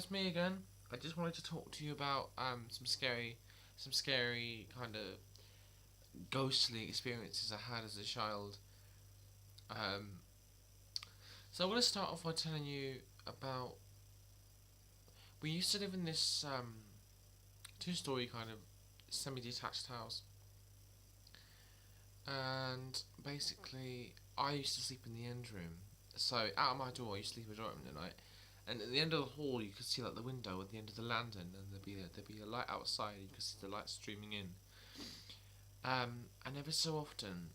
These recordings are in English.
it's me again. I just wanted to talk to you about some scary kind of ghostly experiences I had as a child. Um, so I want to start off by telling you about we used to live in this two-story kind of semi-detached house, and basically I used to sleep in the end room. So out of my door, I used to leave my door open at night. And at the end of the hall, you could see like the window at the end of the lantern, and there'd be a light outside. You could see the light streaming in. And every so often,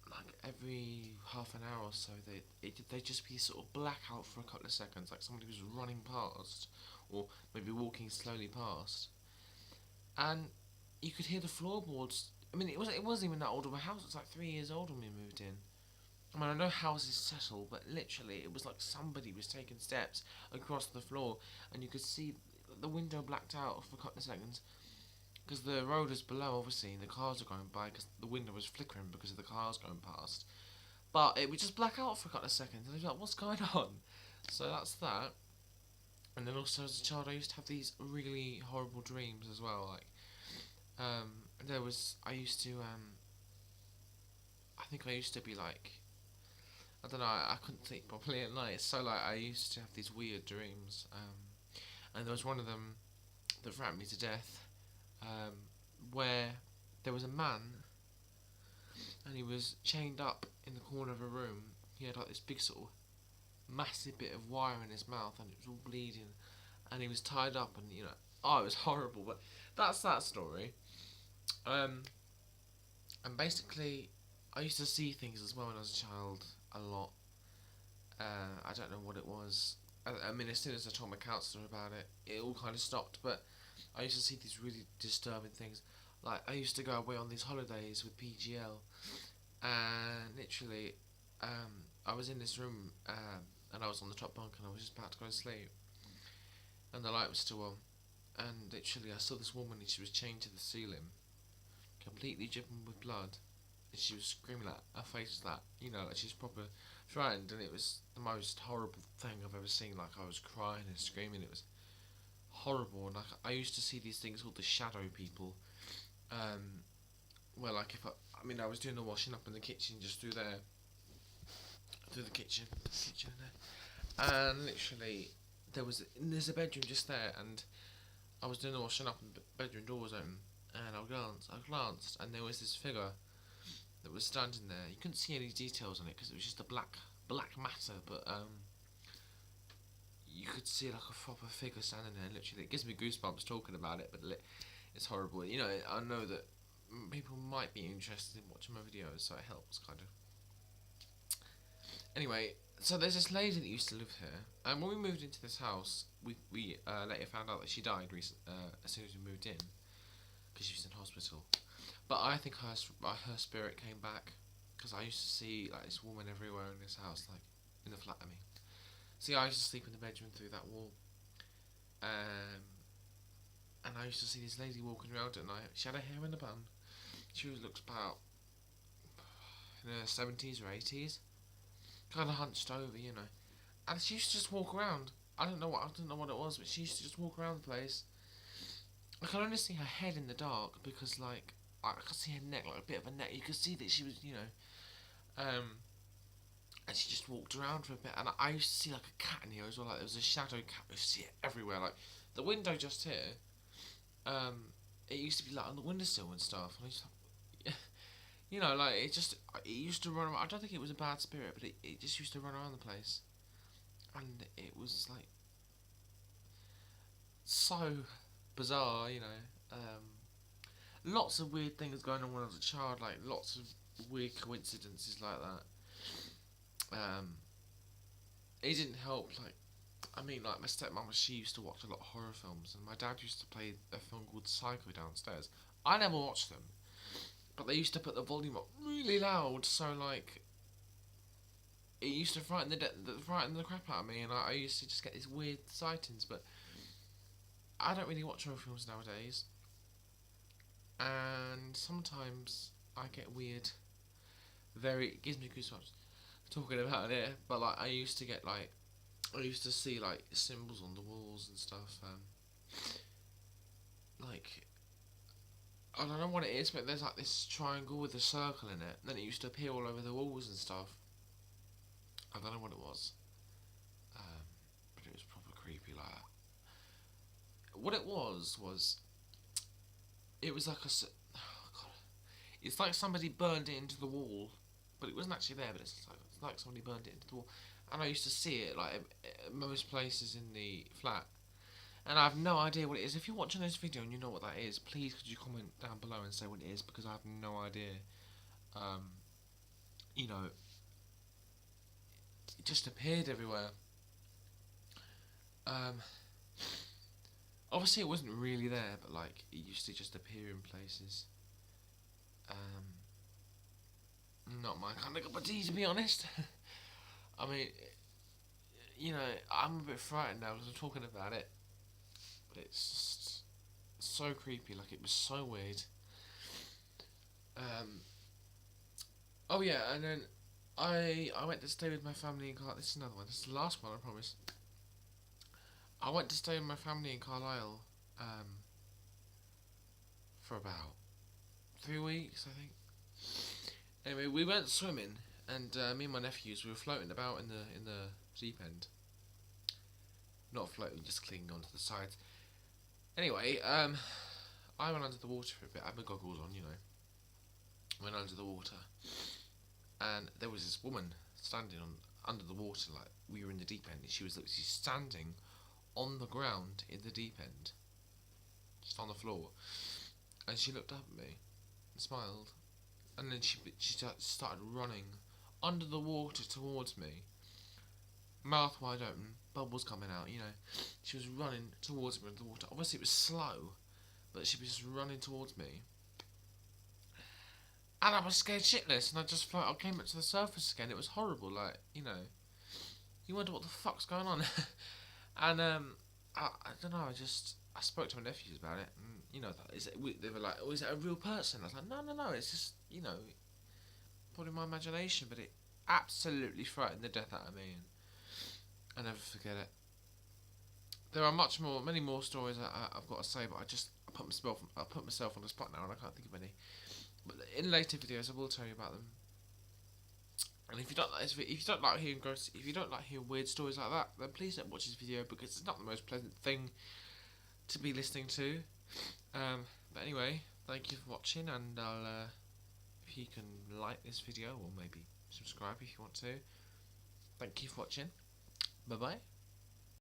like every half an hour or so, they'd just be sort of blackout for a couple of seconds, like somebody was running past, or maybe walking slowly past, and you could hear the floorboards. I mean, it wasn't even that old of a house. It was like 3 years old when we moved in. I mean, I know houses settle, but literally, it was like somebody was taking steps across the floor, and you could see the window blacked out for a couple of seconds because the road was below, obviously, and the cars were going by because the window was flickering because of the cars going past. But it would just black out for a couple of seconds, and I was like, "What's going on?" So that's that. And then also as a child, I used to have these really horrible dreams as well. Like, I used to, I think I used to be like I don't know. I couldn't sleep properly at night, so like I used to have these weird dreams. And there was one of them that frightened me to death, um, where there was a man and he was chained up in the corner of a room. He had like this big sort of massive bit of wire in his mouth, and it was all bleeding. And he was tied up, and oh, it was horrible. But that's that story. Um, and basically, I used to see things as well when I was a child a lot. I don't know what it was. I mean, as soon as I told my counsellor about it, it all kind of stopped. But I used to see these really disturbing things. Like, I used to go away on these holidays with PGL, and literally, I was in this room, and I was on the top bunk, and I was just about to go to sleep, and the light was still on, and literally, I saw this woman, and she was chained to the ceiling, completely dripping with blood, and she was screaming like her face was that, like she's proper frightened, and it was the most horrible thing I've ever seen. Like, I was crying and screaming. It was horrible. And like, I used to see these things called the shadow people, where like if I was doing the washing up in the kitchen, just through the kitchen there, and literally there's a bedroom just there, and I was doing the washing up and the bedroom door was open, and I glanced, and there was this figure that was standing there. You couldn't see any details on it because it was just a black matter, but you could see like a proper figure standing there. Literally, it gives me goosebumps talking about it, but it's horrible. I know that people might be interested in watching my videos, so it helps kind of. Anyway, so there's this lady that used to live here, and when we moved into this house, we later found out that she died as soon as we moved in because she was in hospital. But I think her spirit came back because I used to see like this woman everywhere in this house, like in the flat. I mean, see, I used to sleep in the bedroom through that wall, and I used to see this lady walking around at night. She had her hair in a bun. She looked about in her 70s or 80s, kind of hunched over, and she used to just walk around. I don't know what it was, but she used to just walk around the place. I could only see her head in the dark because like I could see her neck, like a bit of a neck. You could see that she was, and she just walked around for a bit. And I used to see like a cat in here as well. Like there was a shadow cat. I used to see it everywhere. Like the window just here, it used to be like on the windowsill and stuff. And I used to, like it used to run around. I don't think it was a bad spirit, but it just used to run around the place, and it was like so bizarre, lots of weird things going on when I was a child, like lots of weird coincidences like that. It didn't help, like my stepmom, she used to watch a lot of horror films, and my dad used to play a film called Psycho downstairs. I never watched them, but they used to put the volume up really loud, so like it used to frighten the crap out of me, and I used to just get these weird sightings. But I don't really watch horror films nowadays, and sometimes I get weird. It gives me goosebumps talking about it. But like I used to get like I used to see like symbols on the walls and stuff. Like I don't know what it is, but there's like this triangle with a circle in it. And then it used to appear all over the walls and stuff. I don't know what it was, but it was proper creepy. Like what it was it was like oh God, it's like somebody burned it into the wall, but it wasn't actually there. But it's like somebody burned it into the wall, and I used to see it like at most places in the flat. And I have no idea what it is. If you're watching this video and you know what that is, please could you comment down below and say what it is, because I have no idea. You know, it just appeared everywhere. Obviously it wasn't really there, but like it used to just appear in places. Not my kind of cup of tea, to be honest. I mean, you know, I'm a bit frightened now as I'm talking about it, but it's just so creepy. Like it was so weird. Oh yeah, and then I went to stay with my family in Carlisle. This is another one. This is the last one, I promise. I went to stay with my family in Carlisle for about 3 weeks, I think. Anyway, we went swimming, and me and my nephews, we were floating about in the deep end. Not floating, just clinging onto the sides. Anyway, I went under the water for a bit. I had my goggles on, you know. Went under the water, and there was this woman standing under the water, like we were in the deep end, and she was literally standing on the ground in the deep end, just on the floor, and she looked up at me and smiled, and then she started running under the water towards me, mouth wide open, bubbles coming out, you know. She was running towards me under the water. Obviously it was slow, but she was just running towards me. And I was scared shitless, and I came back to the surface again. It was horrible, like, you know. You wonder what the fuck's going on. And, I don't know, I spoke to my nephews about it, and, you know, they were like, oh, is it a real person? I was like, no, it's just, you know, probably my imagination, but it absolutely frightened the death out of me, and I never forget it. There are many more stories I've got to say, but I put myself on the spot now, and I can't think of any. But in later videos, I will tell you about them. And if you don't like hearing weird stories like that, then please don't watch this video, because it's not the most pleasant thing to be listening to. But anyway, thank you for watching, and I'll if you can like this video, or maybe subscribe if you want to. Thank you for watching. Bye bye.